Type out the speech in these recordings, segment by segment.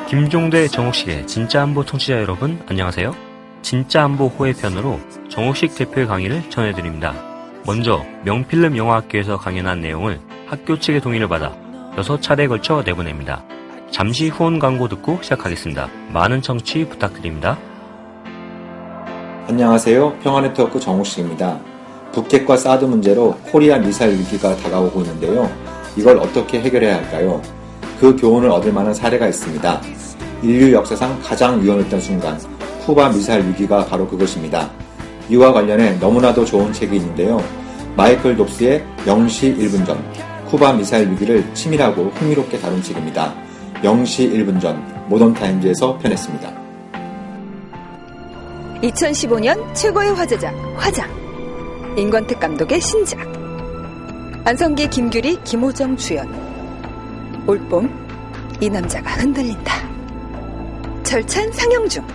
김종대 정옥식의 진짜안보 청취자 여러분 안녕하세요. 진짜안보 호외편으로 정옥식 대표의 강의를 전해드립니다. 먼저 명필름 영화학교에서 강연한 내용을 학교 측의 동의를 받아 6차례에 걸쳐 내보냅니다. 잠시 후원 광고 듣고 시작하겠습니다. 많은 청취 부탁드립니다. 안녕하세요. 평화네트워크 정옥식입니다. 북핵과 사드 문제로 코리아 미사일 위기가 다가오고 있는데요. 이걸 어떻게 해결해야 할까요? 그 교훈을 얻을 만한 사례가 있습니다. 인류 역사상 가장 위험했던 순간, 쿠바 미사일 위기가 바로 그것입니다. 이와 관련해 너무나도 좋은 책이 있는데요. 마이클 dobs의 0시 1분 전, 쿠바 미사일 위기를 치밀하고 흥미롭게 다룬 책입니다. 0시 1분 전, 모던타임즈에서 편했습니다. 2015년 최고의 화제작, 화장. 임권택 감독의 신작. 안성기, 김규리, 김호정 주연. 올봄, 이 남자가 흔들린다. 절찬 상영 중.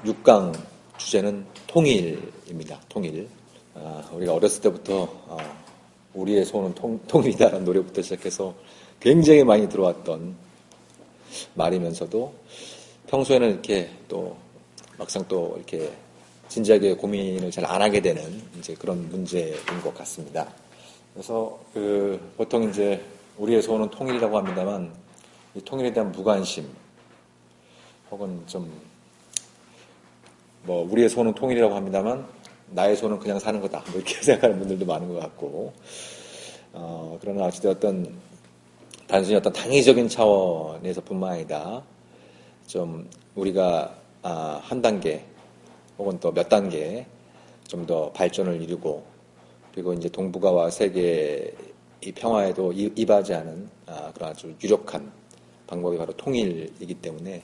6강 주제는 통일입니다. 통일. 우리가 어렸을 때부터 우리의 소원은 통일이다라는 노래부터 시작해서 굉장히 많이 들어왔던 말이면서도 평소에는 이렇게 또 막상 또 이렇게 진지하게 고민을 잘 안 하게 되는 이제 그런 문제인 것 같습니다. 그래서 보통 이제 우리의 소원은 통일이라고 합니다만 이 통일에 대한 무관심 혹은 좀 우리의 소원은 통일이라고 합니다만 나의 소원은 그냥 사는 거다 이렇게 생각하는 분들도 많은 것 같고 그러나 어찌되었든 단순히 어떤 당위적인 차원에서뿐만 아니라 좀 우리가 한 단계 혹은 또 몇 단계 좀 더 발전을 이루고 그리고 이제 동북아와 세계의 평화에도 이바지하는 그런 아주 유력한 방법이 바로 통일이기 때문에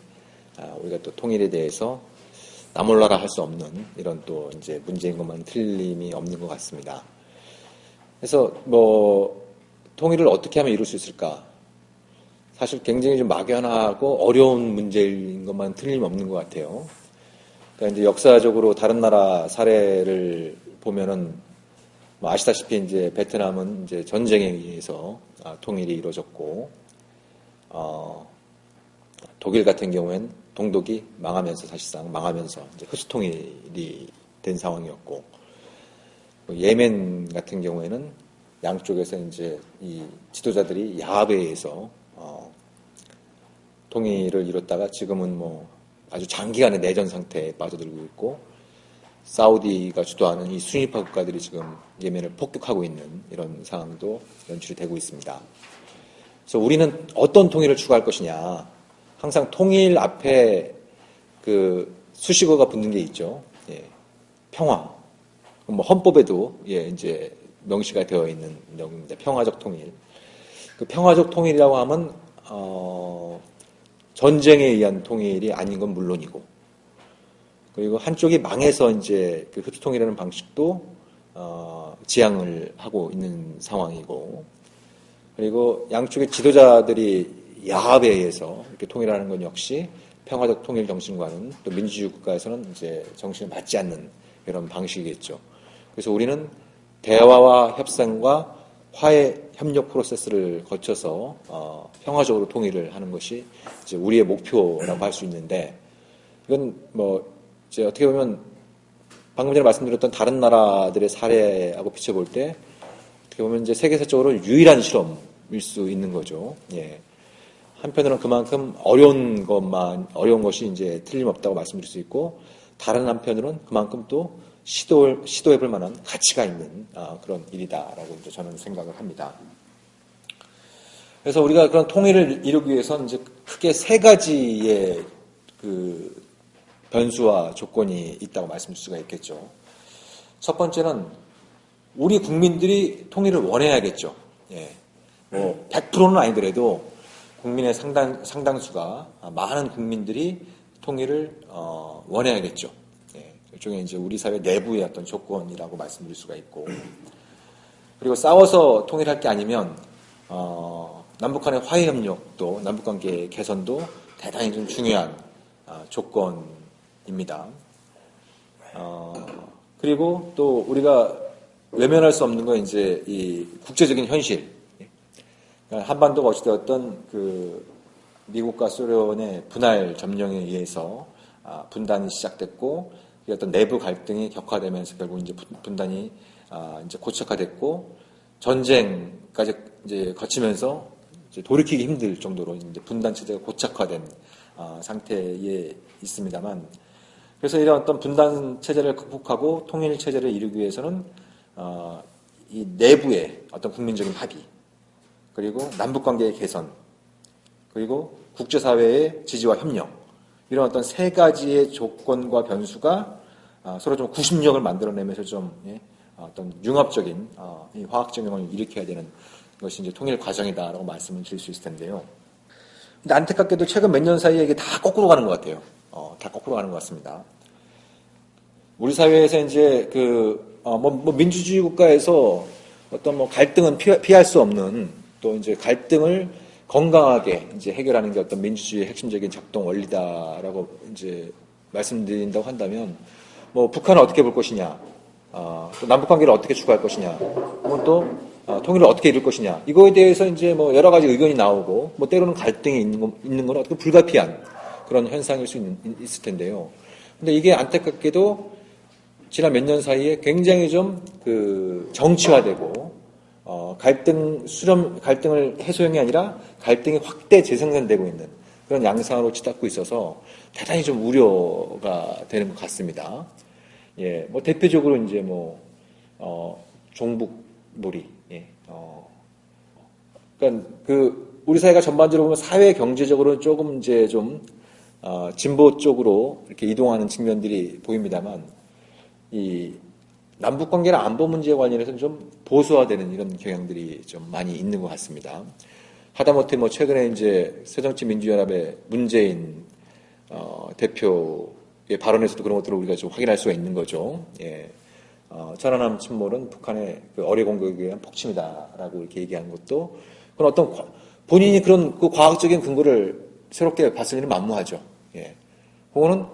우리가 또 통일에 대해서 나몰라라 할 수 없는 이런 또 이제 문제인 것만 틀림이 없는 것 같습니다. 그래서 통일을 어떻게 하면 이룰 수 있을까? 사실 굉장히 좀 막연하고 어려운 문제인 것만 틀림없는 것 같아요. 그러니까 이제 역사적으로 다른 나라 사례를 보면은 아시다시피 이제 베트남은 이제 전쟁에 의해서 통일이 이루어졌고, 독일 같은 경우엔 동독이 사실상 망하면서 이제 흡수통일이 된 상황이었고, 예멘 같은 경우에는 양쪽에서 이제 이 지도자들이 야합에 의해서 통일을 이뤘다가 지금은 아주 장기간의 내전 상태에 빠져들고 있고 사우디가 주도하는 이 순위파 국가들이 지금 예멘을 폭격하고 있는 이런 상황도 연출이 되고 있습니다. 그래서 우리는 어떤 통일을 추구할 것이냐. 항상 통일 앞에 수식어가 붙는 게 있죠. 예. 평화. 헌법에도 이제 명시가 되어 있는 내용입니다. 평화적 통일. 그 평화적 통일이라고 하면 전쟁에 의한 통일이 아닌 건 물론이고, 그리고 한쪽이 망해서 이제 그 흡수통일하는 방식도 지향을 하고 있는 상황이고, 그리고 양쪽의 지도자들이 야합에 의해서 이렇게 통일하는 건 역시 평화적 통일 정신과는 또 민주주의 국가에서는 이제 정신에 맞지 않는 이런 방식이겠죠. 그래서 우리는 대화와 협상과 화해 협력 프로세스를 거쳐서 평화적으로 통일을 하는 것이 이제 우리의 목표라고 할 수 있는데, 이건 이제 어떻게 보면 방금 전에 말씀드렸던 다른 나라들의 사례하고 비춰볼 때 어떻게 보면 이제 세계사적으로 유일한 실험일 수 있는 거죠. 예. 한편으로는 그만큼 어려운 것이 이제 틀림없다고 말씀드릴 수 있고, 다른 한편으로는 그만큼 또 시도해볼 만한 가치가 있는 그런 일이다라고 이제 저는 생각을 합니다. 그래서 우리가 그런 통일을 이루기 위해서는 이제 크게 세 가지의 변수와 조건이 있다고 말씀드릴 수가 있겠죠. 첫 번째는 우리 국민들이 통일을 원해야겠죠. 예. 100%는 아니더라도 국민의 상당수가 많은 국민들이 통일을 원해야겠죠. 일종의 이제 우리 사회 내부의 어떤 조건이라고 말씀드릴 수가 있고, 그리고 싸워서 통일할 게 아니면 남북한의 화해 협력도 남북관계 개선도 대단히 좀 중요한 조건입니다. 그리고 또 우리가 외면할 수 없는 건 이제 이 국제적인 현실. 그러니까 한반도가 어찌되었던 미국과 소련의 분할 점령에 의해서 분단이 시작됐고, 어떤 내부 갈등이 격화되면서 결국 이제 분단이 이제 고착화됐고, 전쟁까지 이제 거치면서 이제 돌이키기 힘들 정도로 이제 분단 체제가 고착화된 상태에 있습니다만, 그래서 이런 어떤 분단 체제를 극복하고 통일 체제를 이루기 위해서는 이 내부의 어떤 국민적인 합의, 그리고 남북 관계의 개선, 그리고 국제사회의 지지와 협력, 이런 어떤 세 가지의 조건과 변수가 서로 좀 구심력을 만들어내면서 좀 어떤 융합적인 이 화학적용을 일으켜야 되는 것이 이제 통일 과정이다라고 말씀을 드릴 수 있을 텐데요. 근데 안타깝게도 최근 몇 년 사이에 이게 다 거꾸로 가는 것 같아요. 다 거꾸로 가는 것 같습니다. 우리 사회에서 이제 민주주의 국가에서 어떤 뭐 갈등은 피할 수 없는, 또 이제 갈등을 건강하게 이제 해결하는 게 어떤 민주주의의 핵심적인 작동 원리다라고 이제 말씀드린다고 한다면, 뭐 북한을 어떻게 볼 것이냐, 또 남북 관계를 어떻게 추구할 것이냐, 혹은 또 통일을 어떻게 이룰 것이냐, 이거에 대해서 이제 뭐 여러 가지 의견이 나오고, 뭐 때로는 갈등이 있는 건 어떻게 불가피한 그런 현상일 수 있을 텐데요. 근데 이게 안타깝게도 지난 몇 년 사이에 굉장히 좀 정치화되고, 갈등을 해소형이 아니라 갈등이 확대 재생산되고 있는 그런 양상으로 치닫고 있어서 대단히 좀 우려가 되는 것 같습니다. 예, 뭐 대표적으로 이제 종북놀이, 그러니까 우리 사회가 전반적으로 보면 사회 경제적으로는 조금 이제 좀 진보 쪽으로 이렇게 이동하는 측면들이 보입니다만, 이 남북 관계나 안보 문제에 관련해서는 좀 보수화되는 이런 경향들이 좀 많이 있는 것 같습니다. 하다못해 뭐 최근에 이제 새정치민주연합의 문재인 대표의 발언에서도 그런 것들을 우리가 좀 확인할 수가 있는 거죠. 예. 천안함 침몰은 북한의 어뢰 공격에 의한 폭침이다라고 이렇게 얘기하는 것도, 그런 어떤 본인이 그런 과학적인 근거를 새롭게 봤을 일은 만무하죠. 예. 그거는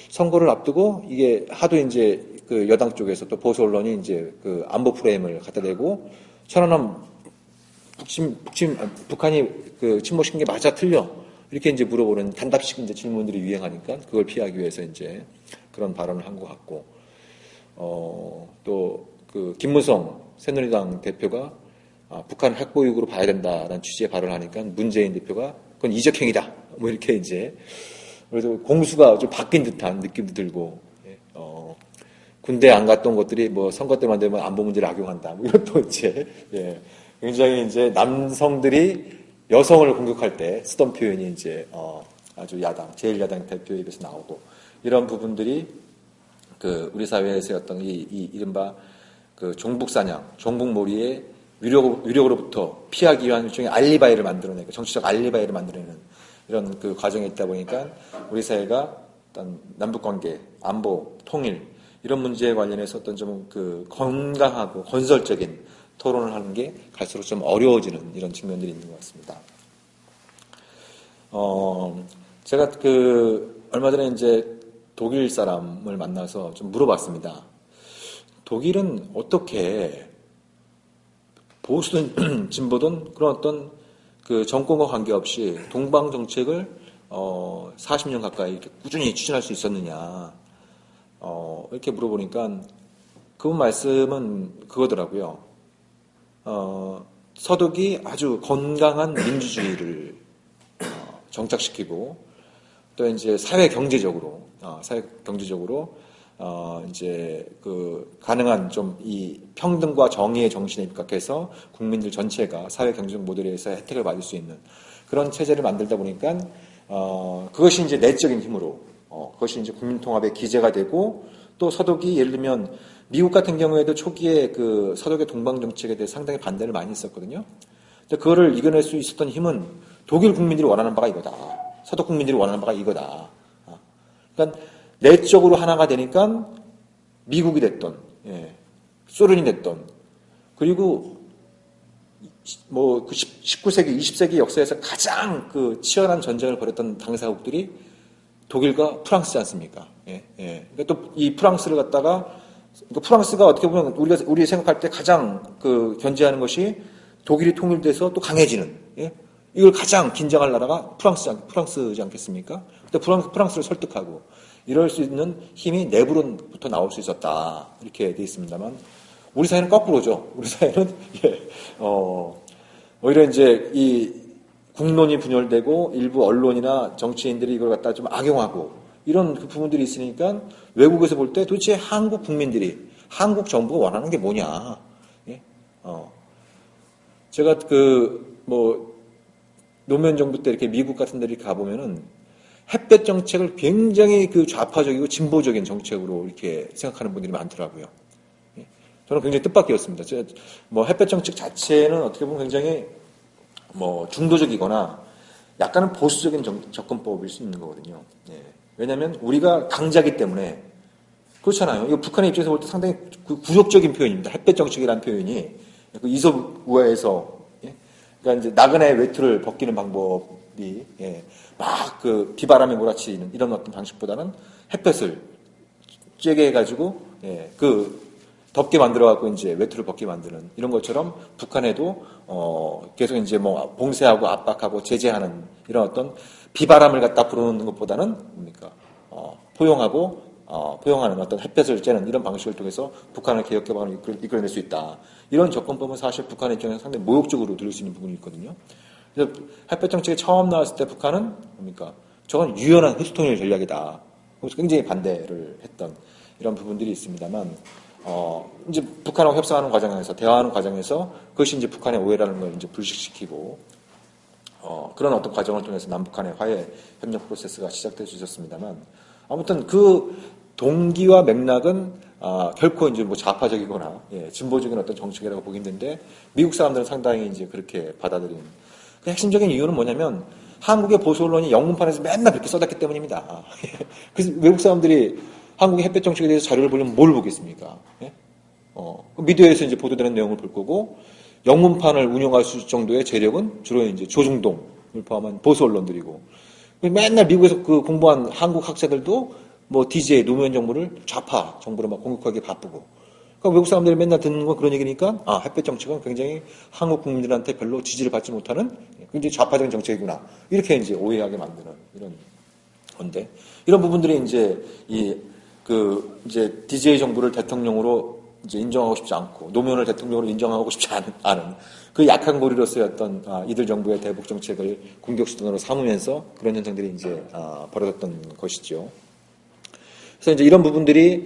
선거를 앞두고 이게 하도 이제 여당 쪽에서 또 보수 언론이 이제 안보 프레임을 갖다 대고, 천안함 북한이 침몰시킨 게 맞아 틀려, 이렇게 이제 물어보는 단답식 이제 질문들이 유행하니까 그걸 피하기 위해서 이제 그런 발언을 한 것 같고, 또 김무성 새누리당 대표가 북한 핵보유국으로 봐야 된다라는 취지의 발언을 하니까 문재인 대표가 그건 이적행위다, 뭐 이렇게 이제, 그래서 공수가 좀 바뀐 듯한 느낌도 들고, 군대 안 갔던 것들이 뭐 선거 때만 되면 안보 문제를 악용한다, 뭐 이런 또 이제, 굉장히 이제 남성들이 여성을 공격할 때 쓰던 표현이 이제 아주 제일 야당 대표에 입에서 나오고, 이런 부분들이 우리 사회에서의 어떤 이 이른바 종북사냥, 종북몰이의 위력으로부터 피하기 위한 일종의 알리바이를 만들어내고, 정치적 알리바이를 만들어내는 이런 과정에 있다 보니까 우리 사회가 어떤 남북관계, 안보, 통일, 이런 문제에 관련해서 어떤 좀 건강하고 건설적인 토론을 하는 게 갈수록 좀 어려워지는 이런 측면들이 있는 것 같습니다. 제가 얼마 전에 이제 독일 사람을 만나서 좀 물어봤습니다. 독일은 어떻게 보수든 진보든 그런 어떤 정권과 관계없이 동방 정책을 40년 가까이 이렇게 꾸준히 추진할 수 있었느냐, 이렇게 물어보니까 그분 말씀은 그거더라고요. 서독이 아주 건강한 민주주의를 정착시키고, 또 이제 사회 경제적으로 이제 가능한 좀 이 평등과 정의의 정신에 입각해서 국민들 전체가 사회 경제적 모델에서 혜택을 받을 수 있는 그런 체제를 만들다 보니까 그것이 이제 내적인 힘으로, 그것이 이제 국민통합의 기제가 되고, 또 서독이 예를 들면 미국 같은 경우에도 초기에 서독의 동방정책에 대해 상당히 반대를 많이 했었거든요. 근데 그거를 이겨낼 수 있었던 힘은 독일 국민들이 원하는 바가 이거다, 서독 국민들이 원하는 바가 이거다. 그러니까 내적으로 하나가 되니까 미국이 됐던, 소련이 됐던, 그리고 뭐 19세기, 20세기 역사에서 가장 치열한 전쟁을 벌였던 당사국들이 독일과 프랑스지 않습니까? 그러니까 또 이 프랑스를 갖다가, 프랑스가 어떻게 보면 우리 생각할 때 가장 견제하는 것이 독일이 통일돼서 또 강해지는, 이걸 가장 긴장할 나라가 프랑스지 않겠습니까? 그때 프랑스를 설득하고 이럴 수 있는 힘이 내부로부터 나올 수 있었다. 이렇게 돼 있습니다만 우리 사회는 거꾸로죠. 우리 사회는 오히려 이제 이 국론이 분열되고 일부 언론이나 정치인들이 이걸 갖다 좀 악용하고 이런 그 부분들이 있으니까 외국에서 볼 때 도대체 한국 국민들이 한국 정부가 원하는 게 뭐냐? 예? 제가 노무현 정부 때 이렇게 미국 같은 데 이렇게 가보면은 햇볕 정책을 굉장히 그 좌파적이고 진보적인 정책으로 이렇게 생각하는 분들이 많더라고요. 예? 저는 굉장히 뜻밖이었습니다. 햇볕 정책 자체는 어떻게 보면 굉장히 중도적이거나 약간은 보수적인 접근법일 수 있는 거거든요. 예. 왜냐하면 우리가 강자기 때문에 그렇잖아요. 이거 북한의 입장에서 볼 때 상당히 굴욕적인 표현입니다. 햇볕 정책이라는 표현이 그 이솝 우화에서 그러니까 이제 나그네의 외투를 벗기는 방법이 막 그 비바람에 몰아치는 이런 어떤 방식보다는 햇볕을 쬐게 해가지고 그 덥게 만들어갖고 이제 외투를 벗게 만드는 이런 것처럼 북한에도 계속 이제 봉쇄하고 압박하고 제재하는 이런 어떤 비바람을 갖다 불어넣는 것보다는 뭡니까 포용하는 어떤 햇볕을 쬐는 이런 방식을 통해서 북한을 개혁 개방을 이끌어낼 수 있다. 이런 접근법은 사실 북한의 입장에서 상당히 모욕적으로 들릴 수 있는 부분이 있거든요. 그래서 햇볕 정책이 처음 나왔을 때 북한은 뭡니까? 저건 유연한 흡수통일 전략이다. 그래서 굉장히 반대를 했던 이런 부분들이 있습니다만, 이제 북한하고 협상하는 과정에서, 대화하는 과정에서 그것이 이제 북한의 오해라는 걸 이제 불식시키고, 그런 어떤 과정을 통해서 남북한의 화해 협력 프로세스가 시작될 수 있었습니다만, 아무튼 그 동기와 맥락은 결코 이제 좌파적이거나 진보적인 어떤 정책이라고 보기 힘든데 미국 사람들은 상당히 이제 그렇게 받아들이는 그 핵심적인 이유는 뭐냐면 한국의 보수 언론이 영문판에서 맨날 그렇게 써놨기 때문입니다. 그래서 외국 사람들이 한국의 햇볕 정책에 대해서 자료를 보려면 뭘 보겠습니까? 미디어에서 이제 보도되는 내용을 볼 거고 영문판을 운영할 수 있을 정도의 재력은 주로 이제 조중동을 포함한 보수 언론들이고 맨날 미국에서 그 공부한 한국 학자들도 DJ 노무현 정부를 좌파 정부로 막 공격하기 바쁘고. 그러니까 외국 사람들이 맨날 듣는 건 그런 얘기니까, 햇볕 정책은 굉장히 한국 국민들한테 별로 지지를 받지 못하는 굉장히 좌파적인 정책이구나. 이렇게 이제 오해하게 만드는 이런 건데. 이런 부분들이 이제 이제 DJ 정부를 대통령으로 이제 인정하고 싶지 않고, 노무현을 대통령으로 인정하고 싶지 않은 그 약한 고리로서의 어떤 이들 정부의 대북 정책을 공격 수단으로 삼으면서 그런 현상들이 이제 벌어졌던 것이죠. 그래서 이제 이런 부분들이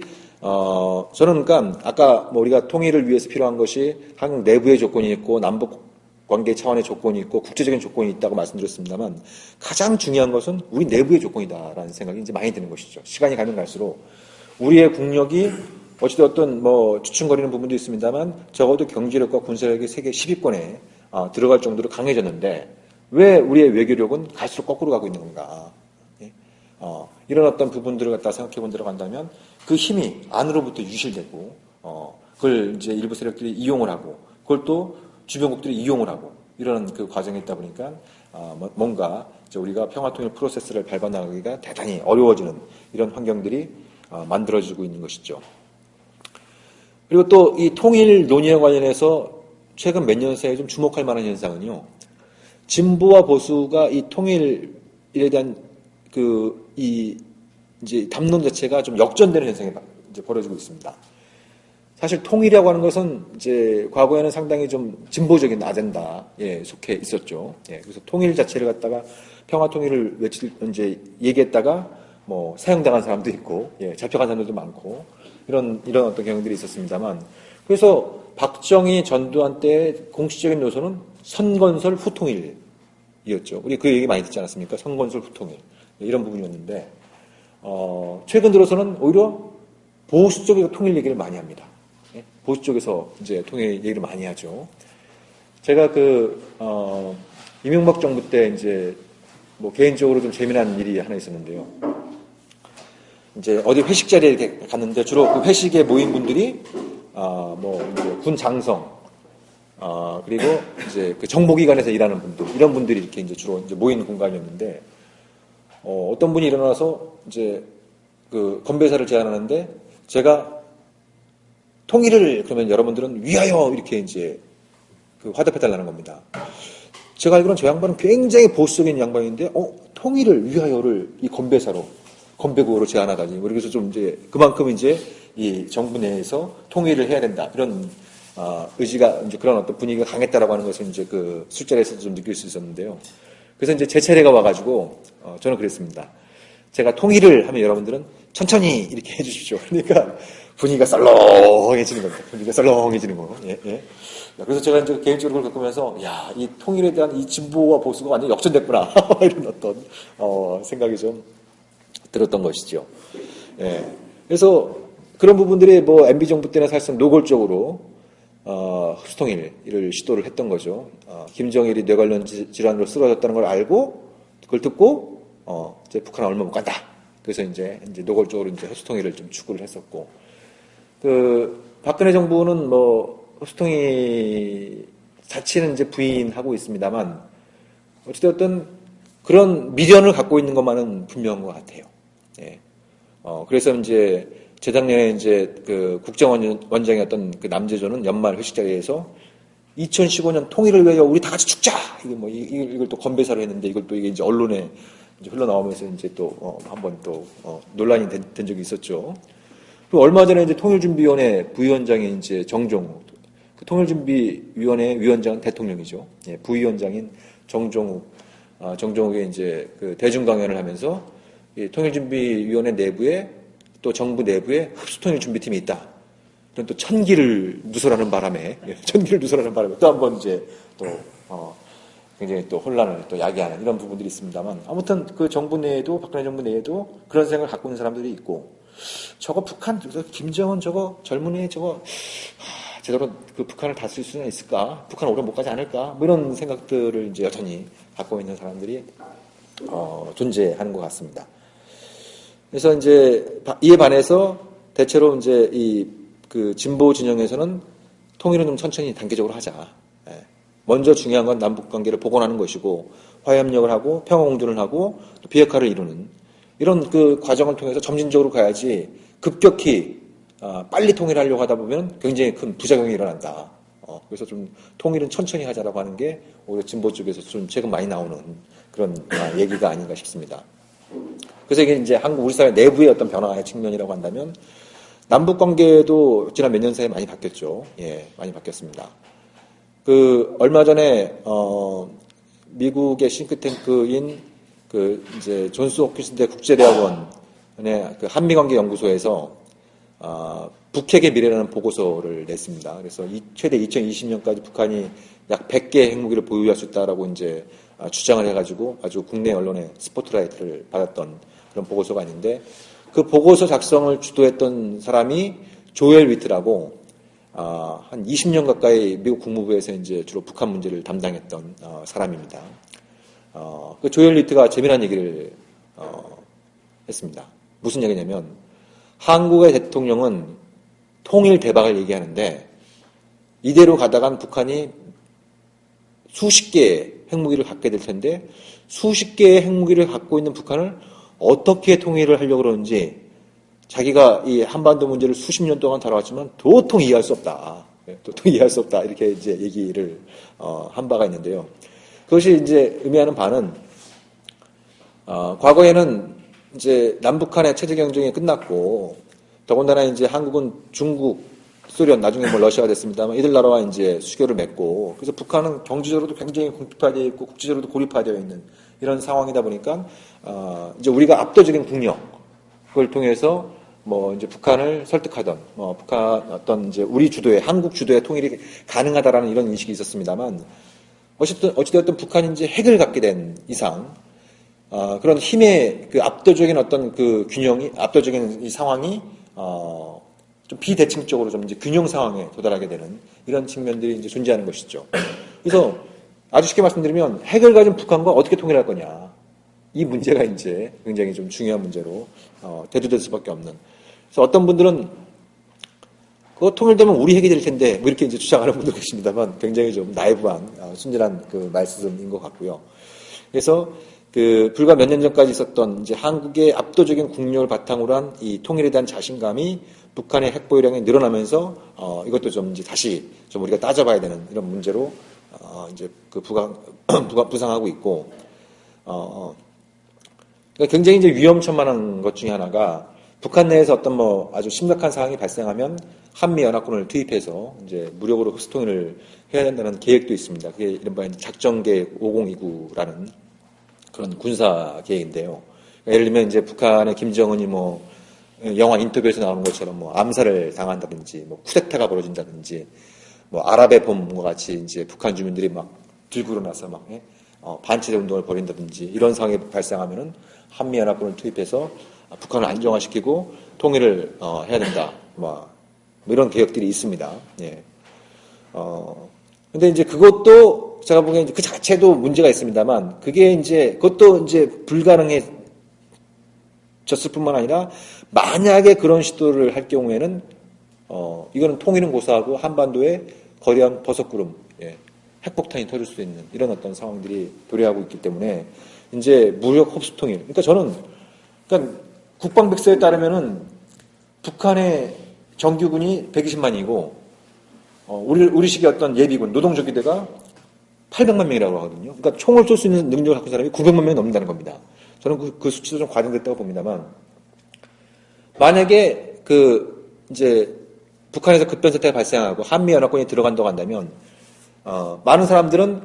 저는 그러니까 아까 우리가 통일을 위해서 필요한 것이 한국 내부의 조건이 있고 남북 관계 차원의 조건이 있고 국제적인 조건이 있다고 말씀드렸습니다만 가장 중요한 것은 우리 내부의 조건이다라는 생각이 이제 많이 드는 것이죠. 시간이 가면 갈수록 우리의 국력이 어찌됐든 주춤거리는 부분도 있습니다만 적어도 경제력과 군사력이 세계 10위권에 들어갈 정도로 강해졌는데 왜 우리의 외교력은 갈수록 거꾸로 가고 있는 건가? 이런 어떤 부분들을 갖다 생각해 본 들어간다면 그 힘이 안으로부터 유실되고, 그걸 이제 일부 세력들이 이용을 하고, 그걸 또 주변국들이 이용을 하고, 이런 그 과정에 있다 보니까, 뭔가 우리가 평화통일 프로세스를 밟아나가기가 대단히 어려워지는 이런 환경들이 만들어지고 있는 것이죠. 그리고 또 이 통일 논의와 관련해서 최근 몇 년 사이에 좀 주목할 만한 현상은요, 진보와 보수가 이 통일에 대한 이제 담론 자체가 좀 역전되는 현상이 이제 벌어지고 있습니다. 사실 통일이라고 하는 것은 이제 과거에는 상당히 좀 진보적인 아젠다에 속해 있었죠. 그래서 통일 자체를 갖다가 평화 통일을 이제 얘기했다가 사형당한 사람도 있고, 잡혀간 사람들도 많고, 이런 어떤 경향들이 있었습니다만, 그래서 박정희 전두환 때 공식적인 노선은 선건설 후통일이었죠. 우리 그 얘기 많이 듣지 않았습니까? 선건설 후통일. 이런 부분이었는데, 최근 들어서는 오히려 보수 쪽에서 통일 얘기를 많이 합니다. 보수 쪽에서 이제 통일 얘기를 많이 하죠. 제가 이명박 정부 때 이제 개인적으로 좀 재미난 일이 하나 있었는데요. 이제 어디 회식 자리에 이렇게 갔는데 주로 그 회식에 모인 분들이, 이제 군 장성, 그리고 이제 그 정보기관에서 일하는 분들, 이런 분들이 이렇게 이제 주로 이제 모인 공간이었는데, 어떤 분이 일어나서 이제 그 건배사를 제안하는데 제가 통일을 그러면 여러분들은 위하여 이렇게 이제 그 화답해 달라는 겁니다. 제가 알기로는 저 양반은 굉장히 보수적인 양반인데, 통일을 위하여를 이 건배구호로 제안하다니. 그래서 좀 이제 그만큼 이제 이 정부 내에서 통일을 해야 된다. 이런 의지가 이제 그런 어떤 분위기가 강했다라고 하는 것을 이제 그 술자리에서도 좀 느낄 수 있었는데요. 그래서 이제 제 차례가 와가지고 저는 그랬습니다. 제가 통일을 하면 여러분들은 천천히 이렇게 해주십시오. 그러니까 분위기가 썰렁해지는 겁니다. 분위기가 썰렁해지는 거. 예, 예. 그래서 제가 이제 개인적으로 그걸 겪으면서, 야, 이 통일에 대한 이 진보와 보수가 완전히 역전됐구나. 이런 어떤, 생각이 좀 들었던 것이죠. 예. 그래서 그런 부분들이 뭐 MB 정부 때는 사실상 노골적으로, 흡수통일을 시도를 했던 거죠. 김정일이 뇌 관련 질환으로 쓰러졌다는 걸 알고, 그걸 듣고, 이제 북한은 얼마 못 간다. 그래서 이제 노골적으로 이제 흡수통일을 좀 추구를 했었고, 박근혜 정부는 뭐, 흡수통일 자체는 이제 부인하고 있습니다만, 어찌되었든 그런 미련을 갖고 있는 것만은 분명한 것 같아요. 예. 그래서 이제 재작년에 이제 그 국정원장이었던 그 남재조는 연말 회식 자리에서 2015년 통일을 위하여 우리 다 같이 죽자! 이걸 또 건배사를 했는데 이걸 또 이게 이제 언론에 이제 흘러나오면서 이제 또, 한번 또, 논란이 된 적이 있었죠. 그리고 얼마 전에 이제 통일준비위원회 부위원장인 이제 정종욱, 그 통일준비위원회 위원장은 대통령이죠. 예, 부위원장인 정종욱이 이제 그 대중강연을 하면서 이 통일준비위원회 내부에 또 정부 내부에 흡수통일 준비팀이 있다. 그런 또 천기를 누설하는 바람에 또 한 번 이제 또, 굉장히 또 혼란을 또 야기하는 이런 부분들이 있습니다만 아무튼 그 정부 내에도 박근혜 정부 내에도 그런 생각을 갖고 있는 사람들이 있고 저거 북한 김정은 저거 젊은이 저거 제대로 그 북한을 다스릴 수는 있을까? 북한 오래 못 가지 않을까? 뭐 이런 생각들을 이제 여전히 갖고 있는 사람들이 존재하는 것 같습니다. 그래서 이제 이에 반해서 대체로 이제 이 그 진보 진영에서는 통일은 좀 천천히 단계적으로 하자. 먼저 중요한 건 남북 관계를 복원하는 것이고 화해협력을 하고 평화공존을 하고 또 비핵화를 이루는 이런 그 과정을 통해서 점진적으로 가야지 급격히 빨리 통일하려고 하다 보면 굉장히 큰 부작용이 일어난다. 그래서 좀 통일은 천천히 하자라고 하는 게 오히려 진보 쪽에서 좀 최근 많이 나오는 그런 얘기가 아닌가 싶습니다. 그래서 이게 이제 우리 사회 내부의 어떤 변화의 측면이라고 한다면 남북 관계도 지난 몇 년 사이에 많이 바뀌었죠. 예, 많이 바뀌었습니다. 얼마 전에, 미국의 싱크탱크인 이제 존스 홉킨스대 국제대학원의 그 한미관계연구소에서, 북핵의 미래라는 보고서를 냈습니다. 그래서 최대 2020년까지 북한이 약 100개의 핵무기를 보유할 수 있다라고 이제 주장을 해가지고 아주 국내 언론의 스포트라이트를 받았던 그런 보고서가 있는데 그 보고서 작성을 주도했던 사람이 조엘 위트라고 한 20년 가까이 미국 국무부에서 이제 주로 북한 문제를 담당했던 사람입니다. 그 조엘 위트가 재미난 얘기를 했습니다. 무슨 얘기냐면 한국의 대통령은 통일 대박을 얘기하는데 이대로 가다간 북한이 수십 개의 핵무기를 갖게 될 텐데 수십 개의 핵무기를 갖고 있는 북한을 어떻게 통일을 하려고 그러는지 자기가 이 한반도 문제를 수십 년 동안 다뤄왔지만 도통 이해할 수 없다. 도통 이해할 수 없다. 이렇게 이제 얘기를 한 바가 있는데요. 그것이 이제 의미하는 바는 과거에는 이제 남북한의 체제 경쟁이 끝났고 더군다나 이제 한국은 중국, 소련, 나중에 뭐 러시아가 됐습니다만 이들 나라와 이제 수교를 맺고 그래서 북한은 경제적으로도 굉장히 고립화되어 있고 국제적으로도 고립화되어 있는 이런 상황이다 보니까 이제 우리가 압도적인 국력을 통해서 뭐 이제 북한을 설득하던 북한 어떤 이제 우리 주도의 한국 주도의 통일이 가능하다라는 이런 인식이 있었습니다만 어찌되었든 북한이 이제 핵을 갖게 된 이상 그런 힘의 그 압도적인 어떤 그 균형이 압도적인 이 상황이 좀 비대칭적으로 좀 이제 균형 상황에 도달하게 되는 이런 측면들이 이제 존재하는 것이죠. 그래서 아주 쉽게 말씀드리면 핵을 가진 북한과 어떻게 통일할 거냐. 이 문제가 이제 굉장히 좀 중요한 문제로 대두될 수밖에 없는. 그래서 어떤 분들은 그거 통일되면 우리 핵이 될 텐데 뭐 이렇게 이제 주장하는 분도 계십니다만 굉장히 좀 나이브한 순진한 그 말씀인 것 같고요. 그래서 그 불과 몇 년 전까지 있었던 이제 한국의 압도적인 국력을 바탕으로 한 이 통일에 대한 자신감이 북한의 핵 보유량이 늘어나면서 이것도 좀 이제 다시 좀 우리가 따져봐야 되는 이런 문제로 이제 그 부상하고 있고, 그러니까 굉장히 이제 위험천만한 것 중에 하나가 북한 내에서 어떤 뭐 아주 심각한 상황이 발생하면 한미 연합군을 투입해서 이제 무력으로 흡수통일을 해야 된다는 계획도 있습니다. 그게 이른바 작전 계획 5029라는 그런 군사 계획인데요. 그러니까 예를 들면 이제 북한의 김정은이 뭐 영화 인터뷰에서 나오는 것처럼 뭐 암살을 당한다든지 뭐 쿠데타가 벌어진다든지 뭐 아랍의 봄과 같이 이제 북한 주민들이 막 들고 일어나서 막 반체제 운동을 벌인다든지 이런 상황이 발생하면은 한미 연합군을 투입해서 북한을 안정화시키고 통일을 해야 된다. 뭐 이런 계획들이 있습니다. 예. 근데 이제 그것도 제가 보기엔 그 자체도 문제가 있습니다만 그게 이제 그것도 이제 불가능해졌을 뿐만 아니라 만약에 그런 시도를 할 경우에는 이거는 통일은 고사하고 한반도에 거대한 버섯구름, 예, 핵폭탄이 터질 수 있는 이런 어떤 상황들이 도래하고 있기 때문에 이제 무력 흡수 통일. 그러니까 저는 그러니까 국방백서에 따르면은 북한의 정규군이 120만이고 우리식의 어떤 예비군 노동조기대가 800만 명이라고 하거든요. 그러니까 총을 쏠 수 있는 능력을 갖고 있는 사람이 900만 명이 넘는다는 겁니다. 저는 그 수치도 좀 과장됐다고 봅니다만 만약에 이제 북한에서 급변사태가 발생하고 한미연합군이 들어간다고 한다면 많은 사람들은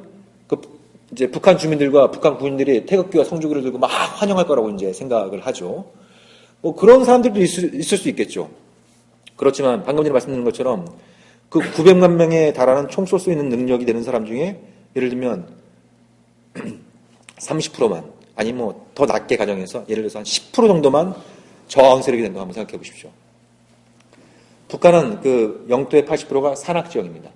이제 북한 주민들과 북한 군인들이 태극기와 성주기를 들고 막 환영할 거라고 이제 생각을 하죠. 뭐 그런 사람들도 있을 수 있겠죠. 그렇지만 방금 전에 말씀드린 것처럼 그 900만 명에 달하는 총 쏠 수 있는 능력이 되는 사람 중에 예를 들면 30%만 아니 뭐 더 낮게 가정해서 예를 들어서 한 10% 정도만 저항 세력이 된다고 한번 생각해 보십시오. 북한은 그 영토의 80%가 산악 지역입니다.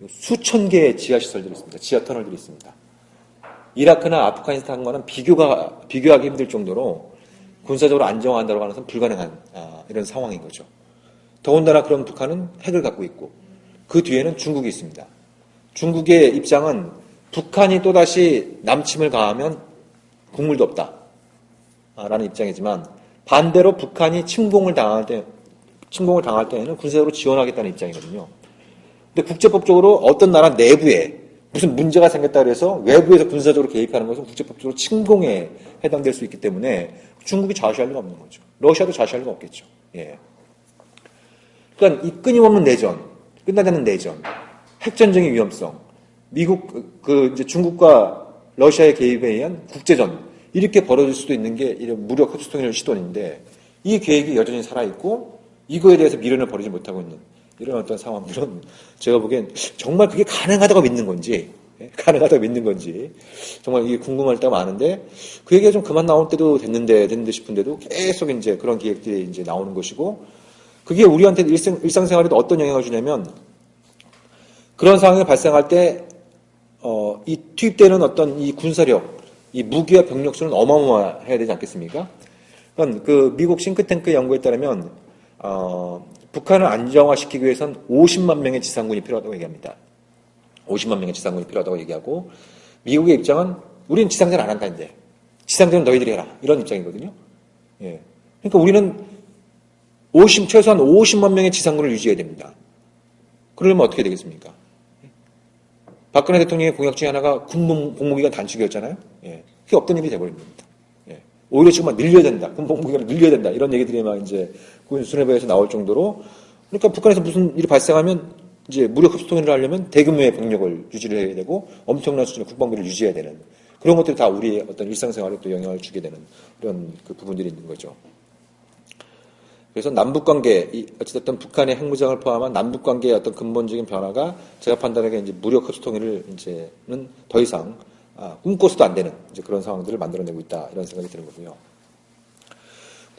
수천 개의 지하시설들이 있습니다. 지하터널들이 있습니다. 이라크나 아프가니스탄과는 비교하기 힘들 정도로 군사적으로 안정화한다고 하는 것은 불가능한 이런 상황인 거죠. 더군다나 그런 북한은 핵을 갖고 있고 그 뒤에는 중국이 있습니다. 중국의 입장은 북한이 또다시 남침을 가하면 국물도 없다 라는 입장이지만 반대로 북한이 침공을 당할 때에는 군사적으로 지원하겠다는 입장이거든요. 근데 국제법적으로 어떤 나라 내부에 무슨 문제가 생겼다 그래서 외부에서 군사적으로 개입하는 것은 국제법적으로 침공에 해당될 수 있기 때문에 중국이 좌시할 리가 없는 거죠. 러시아도 좌시할 리가 없겠죠. 예. 그러니까 이 끊임없는 내전, 끝나지 않는 내전, 핵전쟁의 위험성, 미국, 이제 중국과 러시아의 개입에 의한 국제전, 이렇게 벌어질 수도 있는 게 이런 무력 흡수통일 시도인데 이 계획이 여전히 살아있고 이거에 대해서 미련을 버리지 못하고 있는 이런 어떤 상황들은 제가 보기엔 정말 그게 가능하다고 믿는 건지, 정말 이게 궁금할 때가 많은데 그 얘기가 좀 그만 나올 때도 됐는데 싶은데도 계속 이제 그런 계획들이 이제 나오는 것이고 그게 우리한테 일상생활에도 어떤 영향을 주냐면 그런 상황이 발생할 때 이 투입되는 어떤 이 군사력, 이 무기와 병력수는 어마어마해야 되지 않겠습니까? 그러니까 그 미국 싱크탱크 연구에 따르면 북한을 안정화시키기 위해서는 50만 명의 지상군이 필요하다고 얘기합니다. 50만 명의 지상군이 필요하다고 얘기하고 미국의 입장은 우리는 지상전 안 한다 이제. 지상전은 너희들이 해라. 이런 입장이거든요. 예. 그러니까 우리는 최소한 50만 명의 지상군을 유지해야 됩니다. 그러려면 어떻게 되겠습니까? 박근혜 대통령의 공약 중에 하나가 군 복무기간 단축이었잖아요. 예. 그게 없던 일이 돼버린 겁니다. 예. 오히려 지금 막 늘려야 된다. 군 복무기간을 늘려야 된다. 이런 얘기들이 막 이제 군 수뇌부에서 나올 정도로 그러니까 북한에서 무슨 일이 발생하면 이제 무력 흡수통일을 하려면 대규모의 병력을 유지를 해야 되고 엄청난 수준의 국방비를 유지해야 되는 그런 것들이 다 우리의 어떤 일상생활에 또 영향을 주게 되는 이런 그 부분들이 있는 거죠. 그래서 남북관계, 어쨌든 북한의 핵무장을 포함한 남북관계의 어떤 근본적인 변화가 제가 판단하기에 이제 무력 흡수통일을 이제는 더 이상 꿈꿔서도 안 되는 이제 그런 상황들을 만들어내고 있다 이런 생각이 드는 거고요.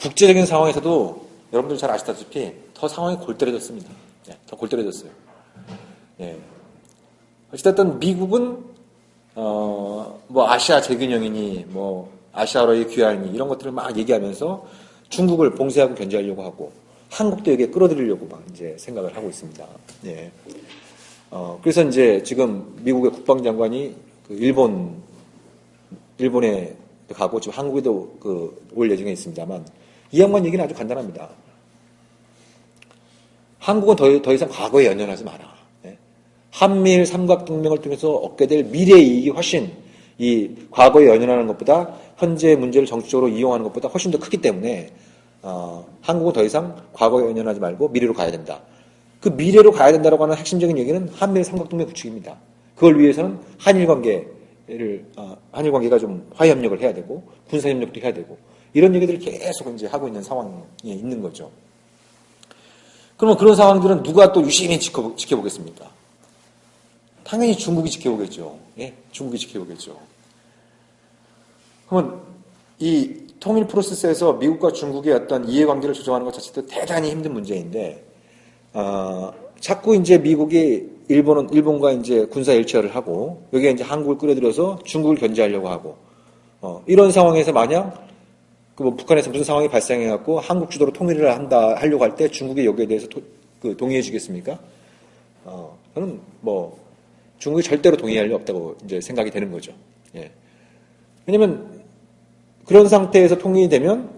국제적인 상황에서도 여러분들 잘 아시다시피 더 상황이 골때려졌습니다. 예, 더 골때려졌어요. 예. 어쨌든 미국은 뭐 아시아 재균형이니 뭐 아시아로의 귀환이니 이런 것들을 막 얘기하면서 중국을 봉쇄하고 견제하려고 하고 한국도 여기에 끌어들이려고 막 이제 생각을 하고 있습니다. 예. 그래서 이제 지금 미국의 국방장관이 그 일본에 가고 지금 한국에도 올 예정에 있습니다만 이 양반 얘기는 아주 간단합니다. 한국은 더 이상 과거에 연연하지 마라. 예? 한미일 삼각동맹을 통해서 얻게 될 미래 이익이 훨씬 이 과거에 연연하는 것보다 현재 문제를 정치적으로 이용하는 것보다 훨씬 더 크기 때문에 한국은 더 이상 과거에 연연하지 말고 미래로 가야 된다. 그 미래로 가야 된다라고 하는 핵심적인 얘기는 한미일 삼각동맹 구축입니다. 그걸 위해서는 한일 관계가 좀 화해 협력을 해야 되고 군사 협력도 해야 되고 이런 얘기들을 계속 이제 하고 있는 상황에 있는 거죠. 그러면 그런 상황들은 누가 또 유심히 지켜보겠습니까? 당연히 중국이 지켜보겠죠. 예, 중국이 지켜보겠죠. 그러면 이 통일 프로세스에서 미국과 중국의 어떤 이해관계를 조정하는 것 자체도 대단히 힘든 문제인데, 자꾸 이제 미국이 일본과 이제 군사 일체화를 하고, 여기에 이제 한국을 끌어들여서 중국을 견제하려고 하고, 이런 상황에서 만약, 뭐 북한에서 무슨 상황이 발생해갖고 한국 주도로 통일을 하려고 할 때 중국이 여기에 대해서 동의해 주겠습니까? 저는 뭐, 중국이 절대로 동의할 리 없다고 이제 생각이 되는 거죠. 예. 왜냐면, 그런 상태에서 통일이 되면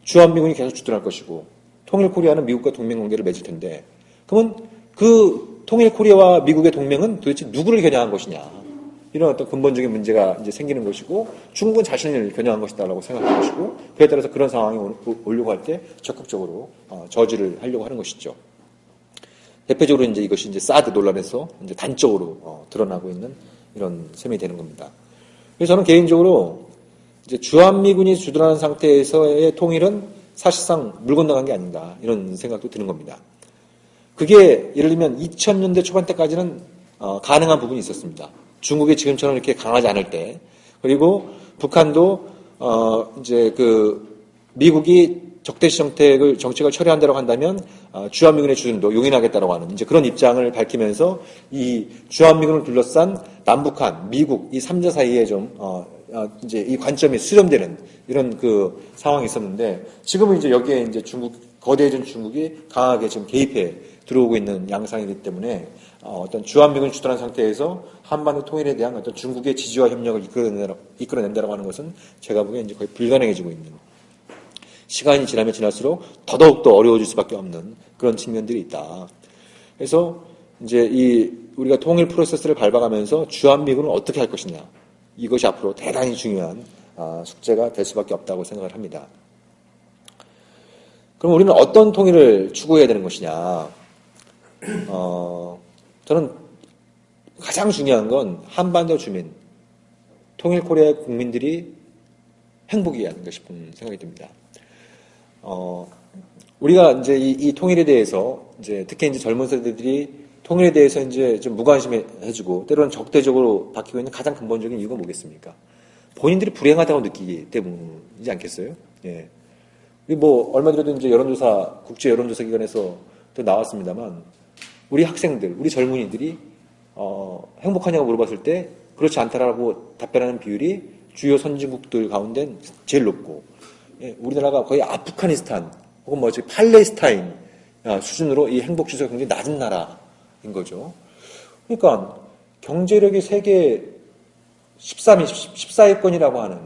주한미군이 계속 주둔할 것이고 통일 코리아는 미국과 동맹 관계를 맺을 텐데 그러면 그 통일 코리아와 미국의 동맹은 도대체 누구를 겨냥한 것이냐 이런 어떤 근본적인 문제가 이제 생기는 것이고 중국은 자신을 겨냥한 것이다라고 생각할 것이고 그에 따라서 그런 상황이 오려고 할 때 적극적으로 저지를 하려고 하는 것이죠. 대표적으로 이제 이것이 이제 사드 논란에서 이제 단적으로 드러나고 있는 이런 셈이 되는 겁니다. 그래서 저는 개인적으로 이제 주한미군이 주둔하는 상태에서의 통일은 사실상 물 건너간 게 아닌가 이런 생각도 드는 겁니다. 그게 예를 들면 2000년대 초반 때까지는 가능한 부분이 있었습니다. 중국이 지금처럼 이렇게 강하지 않을 때 그리고 북한도 이제 그 미국이 적대시 정책을 처리한다고 한다면 주한미군의 주둔도 용인하겠다라고 하는 이제 그런 입장을 밝히면서 이 주한미군을 둘러싼 남북한, 미국 이 3자 사이에 좀 이제 이 관점이 수렴되는 이런 그 상황이 있었는데 지금은 이제 여기에 이제 거대해진 중국이 강하게 지금 개입해 들어오고 있는 양상이기 때문에 어떤 주한미군을 주둔한 상태에서 한반도 통일에 대한 어떤 중국의 지지와 협력을 이끌어낸다라고 하는 것은 제가 보기엔 이제 거의 불가능해지고 있는 시간이 지나면 지날수록 더더욱더 어려워질 수밖에 없는 그런 측면들이 있다. 그래서 이제 우리가 통일 프로세스를 밟아가면서 주한미군을 어떻게 할 것이냐. 이것이 앞으로 대단히 중요한 숙제가 될 수밖에 없다고 생각을 합니다. 그럼 우리는 어떤 통일을 추구해야 되는 것이냐. 저는 가장 중요한 건 한반도 주민, 통일 코리아의 국민들이 행복이어야 하는가 싶은 생각이 듭니다. 우리가 이제 이 통일에 대해서 이제 특히 이제 젊은 세대들이 통일에 대해서 이제 좀 무관심해지고 때로는 적대적으로 바뀌고 있는 가장 근본적인 이유가 뭐겠습니까? 본인들이 불행하다고 느끼기 때문이지 않겠어요? 예. 뭐 얼마 전에도 이제 국제 여론조사 기관에서 또 나왔습니다만 우리 학생들, 우리 젊은이들이 행복하냐고 물어봤을 때 그렇지 않다라고 답변하는 비율이 주요 선진국들 가운데 제일 높고 예, 우리나라가 거의 아프가니스탄 혹은 뭐 팔레스타인 수준으로 이 행복 지수가 굉장히 낮은 나라인 거죠. 그러니까 경제력이 세계 14위권이라고 하는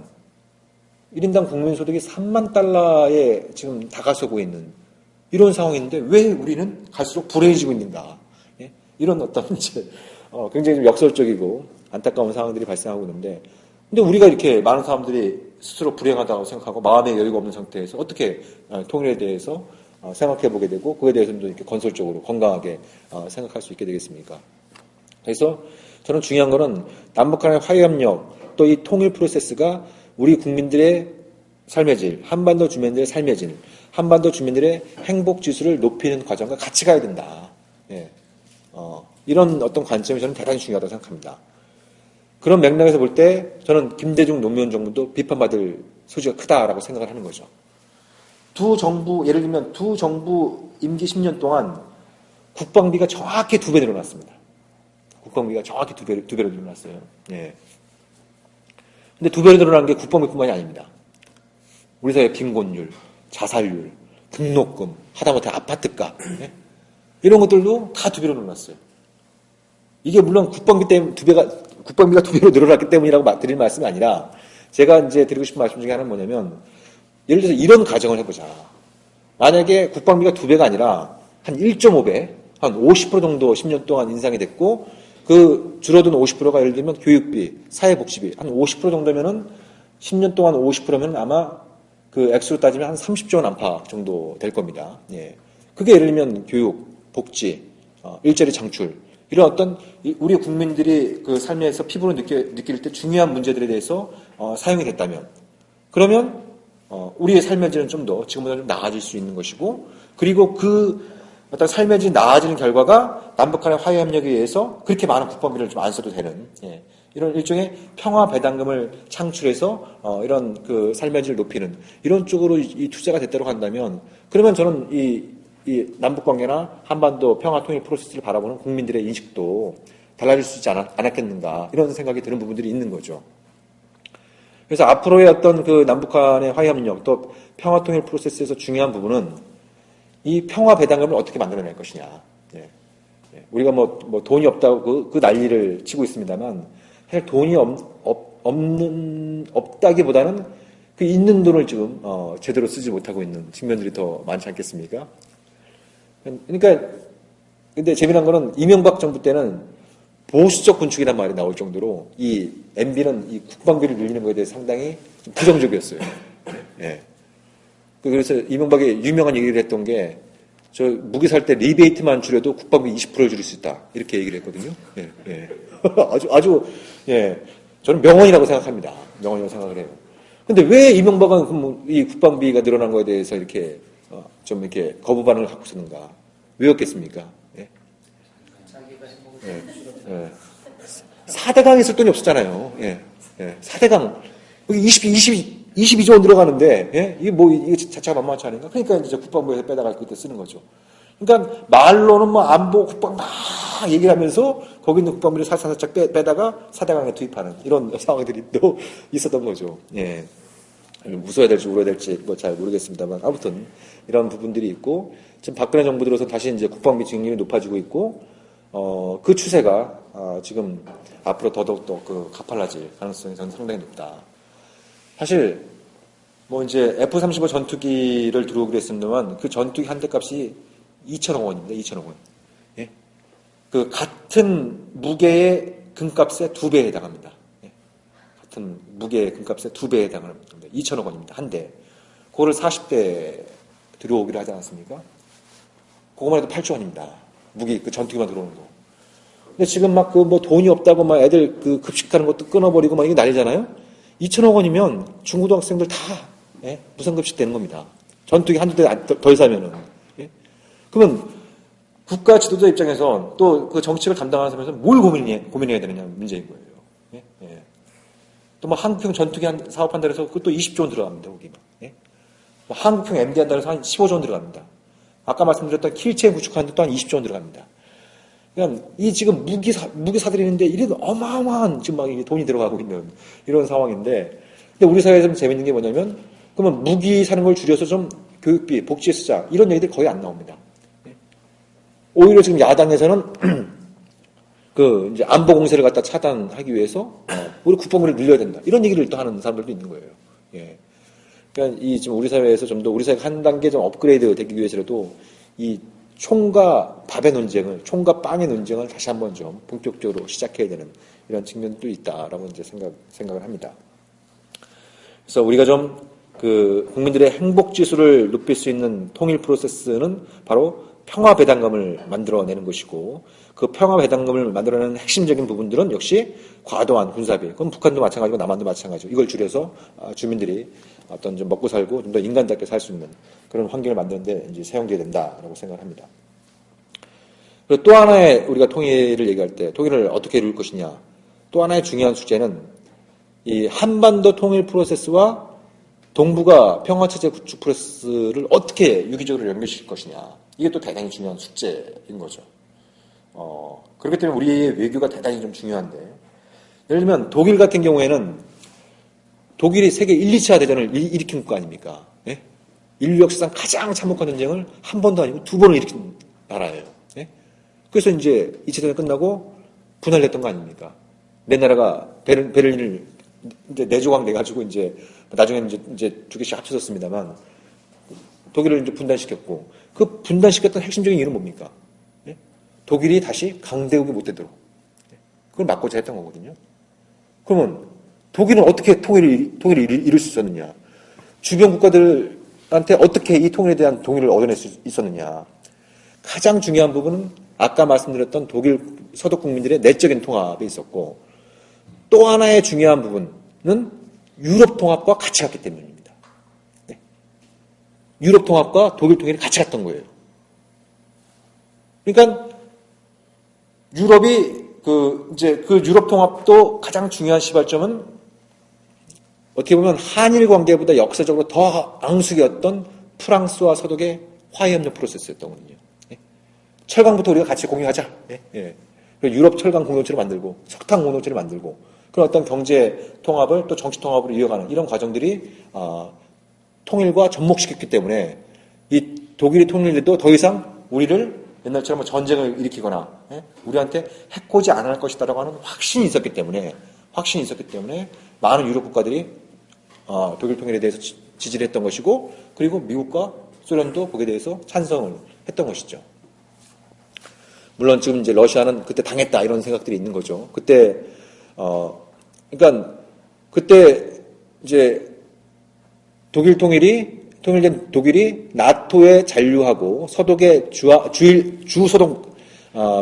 1인당 국민소득이 3만 달러에 지금 다가서고 있는 이런 상황인데 왜 우리는 갈수록 불행해지고 있는가. 예? 이런 어떤 이제 굉장히 좀 역설적이고 안타까운 상황들이 발생하고 있는데 근데 우리가 이렇게 많은 사람들이 스스로 불행하다고 생각하고 마음의 여유가 없는 상태에서 어떻게 통일에 대해서 생각해보게 되고 그에 대해서는 좀 이렇게 건설적으로 건강하게 생각할 수 있게 되겠습니까? 그래서 저는 중요한 거는 남북한의 화해협력 또 이 통일 프로세스가 우리 국민들의 삶의 질, 한반도 주민들의 삶의 질, 한반도 주민들의 행복 지수를 높이는 과정과 같이 가야 된다. 예. 이런 어떤 관점이 저는 대단히 중요하다고 생각합니다. 그런 맥락에서 볼 때 저는 김대중 노무현 정부도 비판받을 소지가 크다라고 생각을 하는 거죠. 예를 들면 두 정부 임기 10년 동안 국방비가 정확히 2배 늘어났습니다. 국방비가 정확히 두 배로 늘어났어요. 예. 근데 2배로 늘어난 게 국방비뿐만이 아닙니다. 우리 사회 빈곤율, 자살률, 등록금, 하다못해 아파트값, 예? 이런 것들도 다 2배로 늘어났어요. 이게 물론 국방비가 2배로 늘어났기 때문이라고 드릴 말씀이 아니라 제가 이제 드리고 싶은 말씀 중에 하나는 뭐냐면 예를 들어서 이런 가정을 해보자. 만약에 국방비가 2배가 아니라 한 1.5배, 한 50% 정도 10년 동안 인상이 됐고 그 줄어든 50%가 예를 들면 교육비, 사회복지비 한 50% 정도면은 10년 동안 50%면 아마 그 액수로 따지면 한 30조 원 안팎 정도 될 겁니다. 예. 그게 예를 들면 교육, 복지, 일자리 창출 이런 어떤 우리 국민들이 그 삶에서 피부로 느낄 때 중요한 문제들에 대해서 사용이 됐다면 그러면 우리의 삶의 질은 좀 더 지금보다 좀 나아질 수 있는 것이고 그리고 그 어떤 삶의 질이 나아지는 결과가 남북 간의 화해 협력에 의해서 그렇게 많은 국방비를 좀 안 써도 되는 이런 일종의 평화 배당금을 창출해서 이런 그 삶의 질을 높이는 이런 쪽으로 이 투자가 됐다고 한다면 그러면 저는 이 남북 관계나 한반도 평화 통일 프로세스를 바라보는 국민들의 인식도 달라질 수 있지 않았겠는가 이런 생각이 드는 부분들이 있는 거죠. 그래서 앞으로의 어떤 그 남북 간의 화해 협력 또 평화 통일 프로세스에서 중요한 부분은 이 평화 배당금을 어떻게 만들어낼 것이냐. 예. 우리가 뭐 돈이 없다고 그 난리를 치고 있습니다만 사실 돈이 없다기보다는 그 있는 돈을 지금 제대로 쓰지 못하고 있는 측면들이 더 많지 않겠습니까? 그러니까 근데 재미난 거는 이명박 정부 때는 보수적 군축이란 말이 나올 정도로 이 MB는 이 국방비를 늘리는 것에 대해 상당히 좀 부정적이었어요. 예. 그래서 이명박이 유명한 얘기를 했던 게 저 무기 살 때 리베이트만 줄여도 국방비 20%를 줄일 수 있다 이렇게 얘기를 했거든요. 예, 예. 아주 예 저는 명언이라고 생각합니다. 명언이라고 생각을 해요. 근데 왜 이명박은 이 국방비가 늘어난 거에 대해서 이렇게 좀 이렇게 거부 반응을 갖고 있었는가? 왜였겠습니까? 예? 예. 예. 4대강 있을 돈이 없었잖아요. 예. 예. 4대강 여기 22조 원 들어가는데, 예? 이게 자체가 만만치 않은가? 그러니까 이제 국방부에서 빼다가 그때 쓰는 거죠. 그러니까 말로는 뭐 안보 국방 막 얘기를 하면서 거기 있는 국방비를 살짝 빼다가 4대강에 투입하는 이런 상황들이 또 있었던 거죠. 예. 웃어야 될지 울어야 될지 뭐 잘 모르겠습니다만 아무튼 이런 부분들이 있고 지금 박근혜 정부 들어서 다시 이제 국방비 지급률이 높아지고 있고 그 추세가 지금 앞으로 더더욱 그 가팔라질 가능성이 저는 상당히 높다. 사실 뭐 이제 F-35 전투기를 들어오기로 했습니다만 그 전투기 한 대 값이 2천억 원입니다. 2천억 원. 예? 그 같은 무게의 금값의 2배에 해당합니다. 예? 같은 무게의 금값의 2배에 해당합니다. 2천억 원입니다. 한 대. 그거를 40대 들어오기로 하지 않았습니까? 그거만 해도 8조 원입니다. 무기 그 전투기만 들어오는 거. 근데 지금 막 그 뭐 돈이 없다고 막 애들 그 급식하는 것도 끊어버리고 막 이게 난리잖아요. 2천억 원이면 중고등학생들 다 예? 무상급식 되는 겁니다. 전투기 한두 대 덜 사면은. 예? 그러면 국가 지도자 입장에서 또 그 정책을 감당하는 사람에서 뭘 고민해야 되느냐 문제인 거예요. 예? 예. 또 뭐 한국형 전투기 사업한다 해서 그것도 20조 원 들어갑니다. 거기 막. 예? 뭐 한국형 MD 한다 해서 한 15조 원 들어갑니다. 아까 말씀드렸던 킬체인 구축하는데 또한 20조 원 들어갑니다. 그러니까 이 지금 무기 사들이는데 이런 어마어마한 지금 막 돈이 들어가고 있는 이런 상황인데, 근데 우리 사회에서 재밌는 게 뭐냐면, 그러면 무기 사는 걸 줄여서 좀 교육비, 복지에 쓰자 이런 얘기들이 거의 안 나옵니다. 오히려 지금 야당에서는 그 이제 안보 공세를 갖다 차단하기 위해서 우리 국방비를 늘려야 된다 이런 얘기를 또 하는 사람들도 있는 거예요. 예. 그러니까 이 지금 우리 사회에서 좀 더 우리 사회가 한 단계 좀 업그레이드 되기 위해서라도 이 총과 밥의 논쟁을, 총과 빵의 논쟁을 다시 한번 좀 본격적으로 시작해야 되는 이런 측면도 있다라고 이제 생각을 합니다. 그래서 우리가 좀 그 국민들의 행복 지수를 높일 수 있는 통일 프로세스는 바로 평화 배당금을 만들어내는 것이고, 그 평화 배당금을 만들어내는 핵심적인 부분들은 역시 과도한 군사비, 그건 북한도 마찬가지고 남한도 마찬가지고 이걸 줄여서 주민들이 어떤 좀 먹고 살고 좀 더 인간답게 살 수 있는 그런 환경을 만드는데 이제 사용돼야 된다라고 생각을 합니다. 그리고 또 하나의 우리가 통일을 얘기할 때 통일을 어떻게 이룰 것이냐, 또 하나의 중요한 숙제는 이 한반도 통일 프로세스와 동북아 평화체제 구축 프로세스를 어떻게 유기적으로 연결시킬 것이냐, 이게 또 대단히 중요한 숙제인 거죠. 그렇기 때문에 우리의 외교가 대단히 좀 중요한데, 예를 들면 독일 같은 경우에는 독일이 세계 1, 2차 대전을 일으킨 국가 아닙니까? 예? 인류 역사상 가장 참혹한 전쟁을 한 번도 아니고 두 번을 일으킨 나라예요. 예? 그래서 이제 2차 대전 끝나고 분할됐던 거 아닙니까? 내 나라가 베를린을 이제 내조각 내가지고 이제 나중에는 이제 두 개씩 합쳐졌습니다만 독일을 이제 분단시켰고, 그 분단시켰던 핵심적인 이유는 뭡니까? 예? 독일이 다시 강대국이 못 되도록. 그걸 막고자 했던 거거든요. 그러면 독일은 어떻게 통일을 이룰 수 있었느냐? 주변 국가들한테 어떻게 이 통일에 대한 동의를 얻어낼 수 있었느냐? 가장 중요한 부분은 아까 말씀드렸던 독일 서독 국민들의 내적인 통합에 있었고, 또 하나의 중요한 부분은 유럽 통합과 같이 갔기 때문입니다. 네. 유럽 통합과 독일 통일이 같이 갔던 거예요. 그러니까 유럽이 그 유럽 통합도 가장 중요한 시발점은 어떻게 보면 한일 관계보다 역사적으로 더 앙숙이었던 프랑스와 서독의 화해협력 프로세스였던 거거든요. 예. 철강부터 우리가 같이 공유하자. 예. 예. 유럽 철강 공동체를 만들고 석탄 공동체를 만들고 그런 어떤 경제 통합을 또 정치 통합으로 이어가는 이런 과정들이 통일과 접목시켰기 때문에 이 독일이 통일돼도 더 이상 우리를 옛날처럼 전쟁을 일으키거나 우리한테 해코지 안 할 것이다라고 하는 확신이 있었기 때문에 많은 유럽 국가들이 독일 통일에 대해서 지지를 했던 것이고, 그리고 미국과 소련도 거기에 대해서 찬성을 했던 것이죠. 물론 지금 이제 러시아는 그때 당했다 이런 생각들이 있는 거죠. 그때 그러니까 그때 이제 통일된 독일이 나토에 잔류하고 서독의 주소독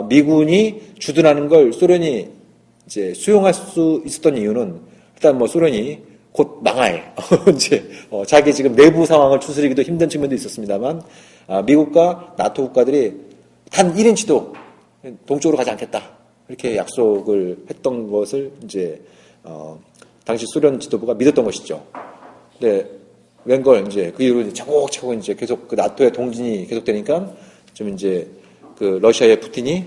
미군이 주둔하는 걸 소련이 이제 수용할 수 있었던 이유는 일단 뭐 소련이 곧 망할 이제 자기 지금 내부 상황을 추스리기도 힘든 측면도 있었습니다만 미국과 나토 국가들이 단 1인치도 동쪽으로 가지 않겠다 이렇게 약속을 했던 것을 이제 당시 소련 지도부가 믿었던 것이죠. 근데 웬걸 이제 그 이후로 차곡차곡 이제 계속 그 나토의 동진이 계속되니까 좀 이제 그 러시아의 푸틴이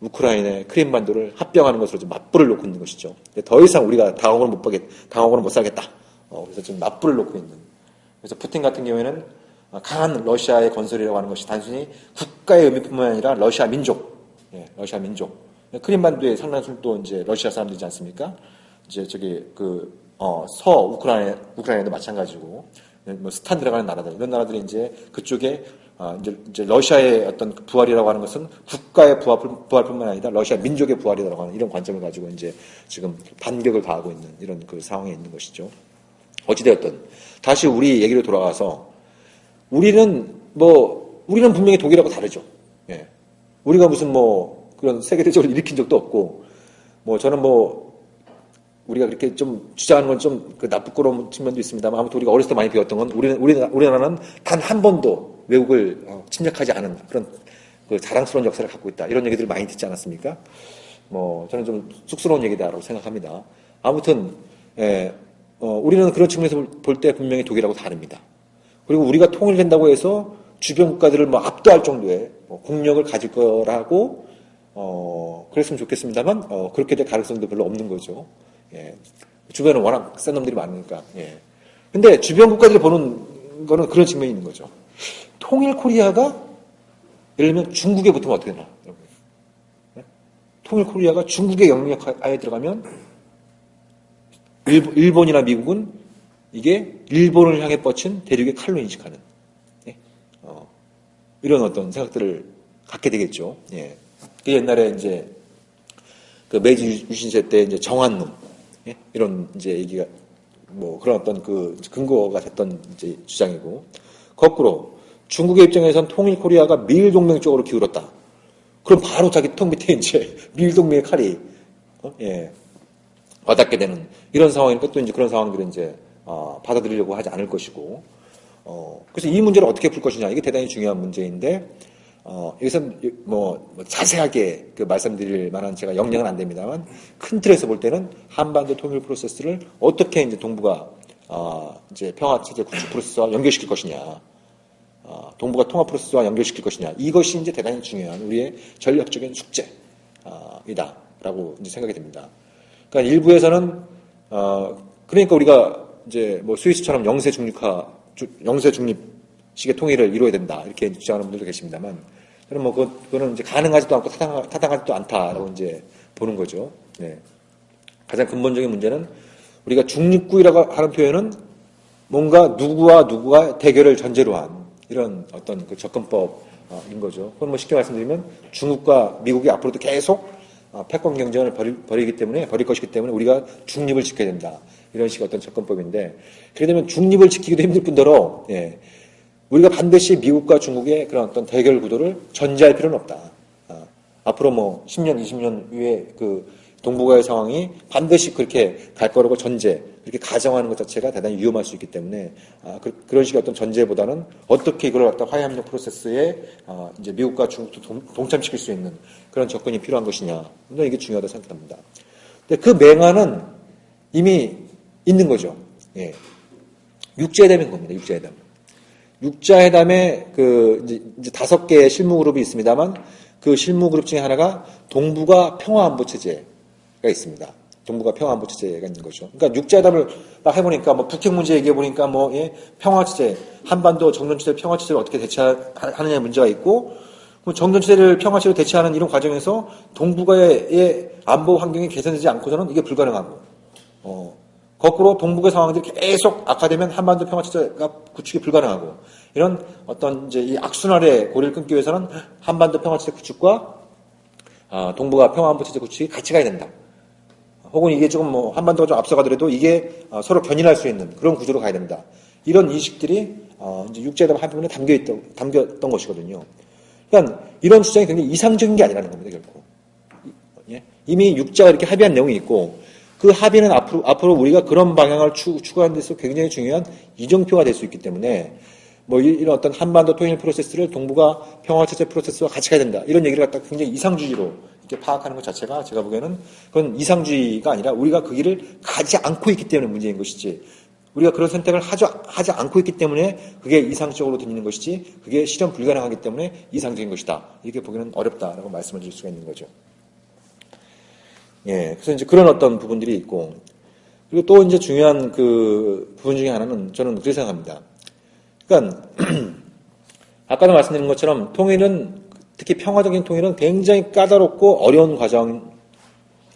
우크라이나의 크림반도를 합병하는 것으로 좀 맞불을 놓고 있는 것이죠. 더 이상 우리가 당하고는 못 살겠다. 그래서 지금 맞불을 놓고 있는. 그래서 푸틴 같은 경우에는 강한 러시아의 건설이라고 하는 것이 단순히 국가의 의미뿐만 아니라 러시아 민족. 러시아 민족. 크림반도의 상당수도 이제 러시아 사람들이지 않습니까? 이제 저기 서 우크라이나도 마찬가지고, 뭐 스탄 들어가는 나라들 이런 나라들이 이제 그쪽에 이제 러시아의 어떤 부활이라고 하는 것은 국가의 부활뿐만 아니라 러시아 민족의 부활이라고 하는 이런 관점을 가지고 이제 지금 반격을 가하고 있는 이런 그 상황에 있는 것이죠. 어찌되었든 다시 우리 얘기로 돌아가서 우리는 분명히 독일하고 다르죠. 예. 우리가 무슨 뭐 그런 세계대적으로 일으킨 적도 없고, 뭐 저는 우리가 그렇게 좀 주장하는 건 좀 그 나쁘고로운 측면도 있습니다만, 아무튼 우리가 어렸을 때 많이 배웠던 건 우리나라는 단 한 번도 외국을 침략하지 않은 그런 그 자랑스러운 역사를 갖고 있다. 이런 얘기들을 많이 듣지 않았습니까? 저는 좀 쑥스러운 얘기다라고 생각합니다. 아무튼 우리는 그런 측면에서 볼 때 분명히 독일하고 다릅니다. 그리고 우리가 통일된다고 해서 주변 국가들을 압도할 정도의 국력을 가질 거라고 그랬으면 좋겠습니다만 그렇게 될 가능성도 별로 없는 거죠. 예. 주변에 워낙 센 놈들이 많으니까. 예. 근데 주변 국가들이 보는 거는 그런 측면이 있는 거죠. 통일 코리아가 예를 들면 중국에 붙으면 어떻게 되나? 예? 통일 코리아가 중국의 영역 하에 들어가면 일본이나 미국은 이게 일본을 향해 뻗친 대륙의 칼로 인식하는 이런 어떤 생각들을 갖게 되겠죠. 예. 그 옛날에 이제 그 메이지 유신세 때 이제 정한놈 이런 이제 얘기가 그런 어떤 그 근거가 됐던 이제 주장이고, 거꾸로 중국의 입장에선 통일 코리아가 미일 동맹 쪽으로 기울었다. 그럼 바로 자기 턱 밑에 이제 미일 동맹의 칼이 와닿게 되는 이런 상황이니까 또 이제 그런 상황들은 이제 받아들이려고 하지 않을 것이고, 그래서 이 문제를 어떻게 풀 것이냐 이게 대단히 중요한 문제인데. 여기서 자세하게 말씀드릴 만한 제가 역량은 안 됩니다만, 큰 틀에서 볼 때는 한반도 통일 프로세스를 어떻게 이제 동북아, 이제 평화체제 구축 프로세스와 연결시킬 것이냐, 동북아 통합 프로세스와 연결시킬 것이냐, 이것이 이제 대단히 중요한 우리의 전략적인 숙제이다라고 이제 생각이 됩니다. 그러니까 일부에서는, 그러니까 우리가 이제 스위스처럼 영세 중립식의 통일을 이루어야 된다, 이렇게 주장하는 분들도 계십니다만, 저는 그거는 이제 가능하지도 않고 타당하지도 않다라고 이제 보는 거죠. 네. 가장 근본적인 문제는 우리가 중립국이라고 하는 표현은 뭔가 누구와 대결을 전제로 한 이런 어떤 그 접근법인 거죠. 그건 쉽게 말씀드리면 중국과 미국이 앞으로도 계속 패권 경쟁을 벌일 것이기 때문에 우리가 중립을 지켜야 된다. 이런 식의 어떤 접근법인데, 그렇게 되면 중립을 지키기도 힘들 뿐더러, 예, 우리가 반드시 미국과 중국의 그런 어떤 대결 구도를 전제할 필요는 없다. 앞으로 뭐 10년, 20년 후에 그 동북아의 상황이 반드시 그렇게 갈 거라고 그렇게 가정하는 것 자체가 대단히 위험할 수 있기 때문에, 그런 식의 어떤 전제보다는 어떻게 이걸 어떤 화해협력 프로세스에, 이제 미국과 중국도 동참시킬 수 있는 그런 접근이 필요한 것이냐. 이게 중요하다고 생각합니다. 근데 그 맹안은 이미 있는 거죠. 예. 육자회담인 겁니다. 육자회담. 육자회담에 이제 5개의 실무 그룹이 있습니다만, 그 실무 그룹 중에 하나가 동북아 평화안보체제가 있습니다. 동북아 평화안보체제가 있는 거죠. 그러니까 육자회담을 딱 해보니까, 뭐, 북핵 문제 얘기해보니까, 뭐, 예, 평화체제, 한반도 정전체제 평화체제를 어떻게 대처하느냐의 문제가 있고, 정전체제를 평화체제로 대처하는 이런 과정에서 동북아의 안보 환경이 개선되지 않고서는 이게 불가능하고, 거꾸로 동북의 상황들이 계속 악화되면 한반도 평화체제가 구축이 불가능하고, 이런 어떤 이제 이 악순환의 고리를 끊기 위해서는 한반도 평화체제 구축과 동북아 평화안보체제 구축이 같이 가야 된다. 혹은 이게 조금 뭐 한반도가 좀 앞서가더라도 이게 서로 견인할 수 있는 그런 구조로 가야 된다. 이런 인식들이 이제 육자회담 한편에 담겼던 것이거든요. 그러니까 이런 주장이 굉장히 이상적인 게 아니라는 겁니다, 결코. 예? 이미 육자가 이렇게 합의한 내용이 있고, 그 합의는 앞으로 우리가 그런 방향을 추구하는 데서 굉장히 중요한 이정표가 될 수 있기 때문에, 뭐 이런 어떤 한반도 통일 프로세스를 동북아 평화체제 프로세스와 같이 가야 된다. 이런 얘기를 갖다 굉장히 이상주의로 이렇게 파악하는 것 자체가 제가 보기에는 그건 이상주의가 아니라 우리가 그 길을 가지 않고 있기 때문에 문제인 것이지, 우리가 그런 선택을 하지 않고 있기 때문에 그게 이상적으로 들리는 것이지, 그게 실현 불가능하기 때문에 이상적인 것이다. 이렇게 보기는 어렵다라고 말씀을 드릴 수가 있는 거죠. 예, 그래서 이제 그런 어떤 부분들이 있고, 그리고 또 이제 중요한 그 부분 중에 하나는 저는 그렇게 생각합니다. 그러니까 아까도 말씀드린 것처럼 통일은, 특히 평화적인 통일은 굉장히 까다롭고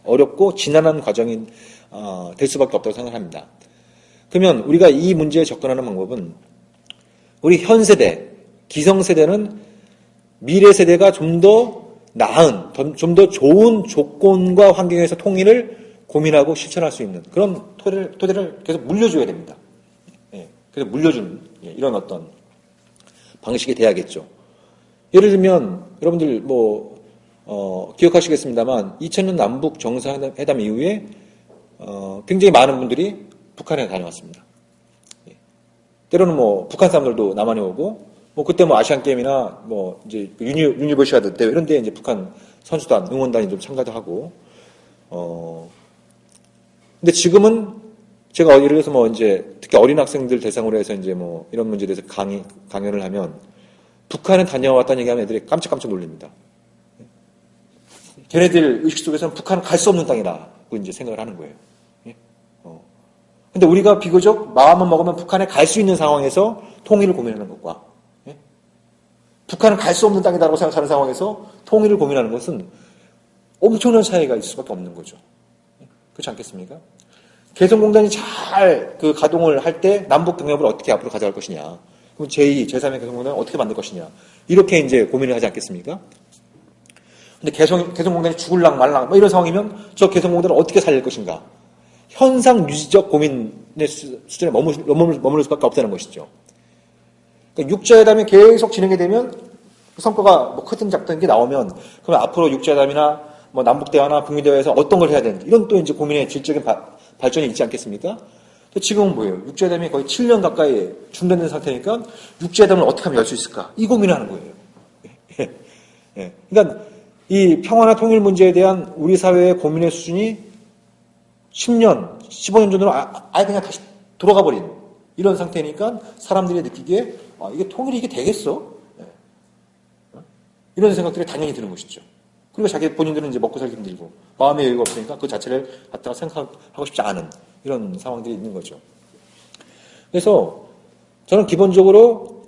어렵고 지난한 과정이 될 수밖에 없다고 생각합니다. 그러면 우리가 이 문제에 접근하는 방법은, 우리 현 세대, 기성세대는 미래 세대가 좀 더 나은, 좀 더 좋은 조건과 환경에서 통일을 고민하고 실천할 수 있는 그런 토대를 계속 물려줘야 됩니다. 예, 그래서 물려주는, 예, 이런 어떤 방식이 돼야겠죠. 예를 들면 여러분들 뭐 기억하시겠습니다만 2000년 남북 정상회담 이후에 굉장히 많은 분들이 북한에 다녀왔습니다. 예. 때로는 뭐 북한 사람들도 남한에 오고, 뭐 그때 뭐 아시안 게임이나 뭐 이제 유니버시아드 대회 이런 데 이제 북한 선수단, 응원단이 좀 참가도 하고, 근데 지금은 제가 예를 들어서 뭐 이제 특히 어린 학생들 대상으로 해서 이제 뭐 이런 문제에 대해서 강연을 하면 북한에 다녀왔다는 얘기하면 애들이 깜짝깜짝 놀랍니다. 걔네들 의식 속에서는 북한은 갈 수 없는 땅이라고 이제 생각을 하는 거예요. 근데 우리가 비교적 마음을 먹으면 북한에 갈 수 있는 상황에서 통일을 고민하는 것과, 예? 북한은 갈 수 없는 땅이다라고 생각하는 상황에서 통일을 고민하는 것은 엄청난 차이가 있을 수밖에 없는 거죠. 그렇지 않겠습니까? 개성공단이 잘 그 가동을 할 때 남북 경협을 어떻게 앞으로 가져갈 것이냐, 그럼 제2, 제3의 개성공단을 어떻게 만들 것이냐, 이렇게 이제 고민을 하지 않겠습니까? 근데 개성공단이 죽을랑 말랑 뭐 이런 상황이면 저 개성공단을 어떻게 살릴 것인가, 현상 유지적 고민의 수준에 머무를 수밖에 없다는 것이죠. 그러니까 육자회담이 계속 진행이 되면 그 성과가 뭐 크든 작든 게 나오면, 그럼 앞으로 육자회담이나 뭐 남북대화나 북미대화에서 어떤 걸 해야 되는지, 이런 또 이제 고민의 질적인 발전이 있지 않겠습니까? 지금은 뭐예요? 육자회담이 거의 7년 가까이 중단된 상태니까 육자회담을 어떻게 하면 열 수 있을까? 이 고민을 하는 거예요. 예. 그러니까 이 평화나 통일 문제에 대한 우리 사회의 고민의 수준이 10년, 15년 전으로 아예 그냥 다시 돌아가 버린 이런 상태니까 사람들이 느끼기에 이게 통일이 이게 되겠어? 예. 이런 생각들이 당연히 드는 것이죠. 그리고 자기 본인들은 이제 먹고 살기 힘들고 마음의 여유가 없으니까 그 자체를 갖다가 생각하고 싶지 않은 이런 상황들이 있는 거죠. 그래서 저는 기본적으로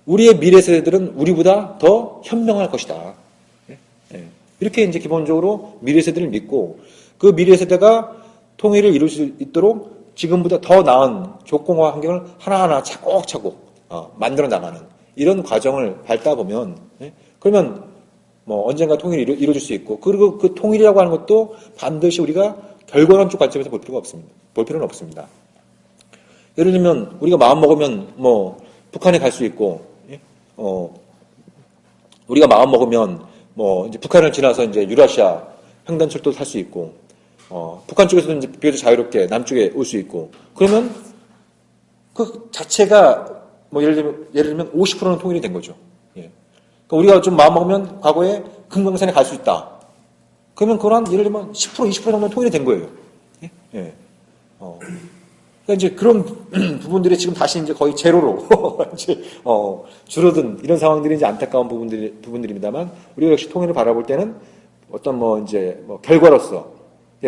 우리의 미래 세대들은 우리보다 더 현명할 것이다. 예. 이렇게 이제 기본적으로 미래 세대를 믿고, 그 미래 세대가 통일을 이룰 수 있도록 지금보다 더 나은 조건과 환경을 하나하나 차곡차곡 만들어 나가는 이런 과정을 밟다 보면, 예? 그러면 뭐 언젠가 통일이 이루어질 수 있고, 그리고 그 통일이라고 하는 것도 반드시 우리가 결과론적 관점에서 볼 필요가 없습니다. 볼 필요는 없습니다. 예를 들면 우리가 마음 먹으면 뭐 북한에 갈 수 있고, 우리가 마음 먹으면 뭐 이제 북한을 지나서 이제 유라시아 횡단철도 탈 수 있고, 북한 쪽에서는 이제 비교적 자유롭게 남쪽에 올 수 있고, 그러면 그 자체가 뭐 예를 들면 50%는 통일이 된 거죠. 예. 그러니까 우리가 좀 마음 먹으면 과거에 금강산에 갈 수 있다. 그러면 그건 예를 들면 10% 20% 정도는 통일이 된 거예요. 예. 예. 그러니까 이제 그런 부분들이 지금 다시 이제 거의 제로로 이제 줄어든 이런 상황들이 이제 안타까운 부분들입니다만, 우리가 역시 통일을 바라볼 때는 어떤 뭐 이제 뭐 결과로서,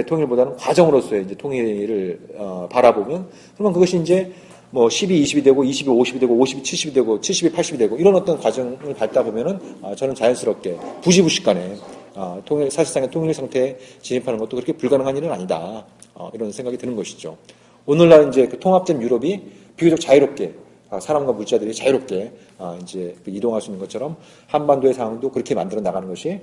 통일보다는 과정으로서의 이제 통일을 바라보면, 그러면 그것이 이제 뭐 10이 20이 되고 20이 50이 되고 50이 70이 되고 70이 80이 되고 이런 어떤 과정을 밟다 보면은 저는 자연스럽게 부지부식간에 사실상의 통일 상태에 진입하는 것도 그렇게 불가능한 일은 아니다. 이런 생각이 드는 것이죠. 오늘날 이제 그 통합된 유럽이 비교적 자유롭게, 사람과 물자들이 자유롭게 이제 이동할 수 있는 것처럼 한반도의 상황도 그렇게 만들어 나가는 것이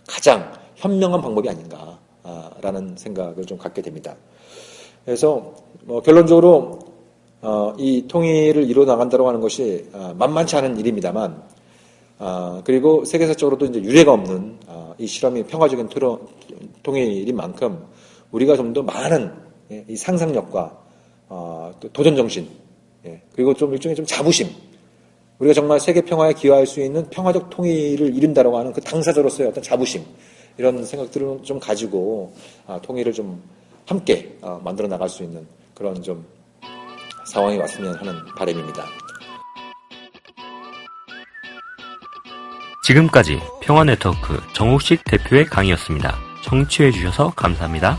가장 현명한 방법이 아닌가라는 생각을 좀 갖게 됩니다. 그래서 결론적으로 이 통일을 이루어 나간다고 하는 것이 만만치 않은 일입니다만, 그리고 세계사적으로도 이제 유례가 없는 이 실험이 평화적인 통일인 만큼 우리가 좀 더 많은 이 상상력과 또 도전 정신, 그리고 좀 일종의 좀 자부심, 우리가 정말 세계 평화에 기여할 수 있는 평화적 통일을 이룬다라고 하는 그 당사자로서의 어떤 자부심, 이런 생각들을 좀 가지고 통일을 좀 함께 만들어 나갈 수 있는 그런 좀 상황이 왔으면 하는 바람입니다. 지금까지 평화네트워크 정옥식 대표의 강의였습니다. 청취해 주셔서 감사합니다.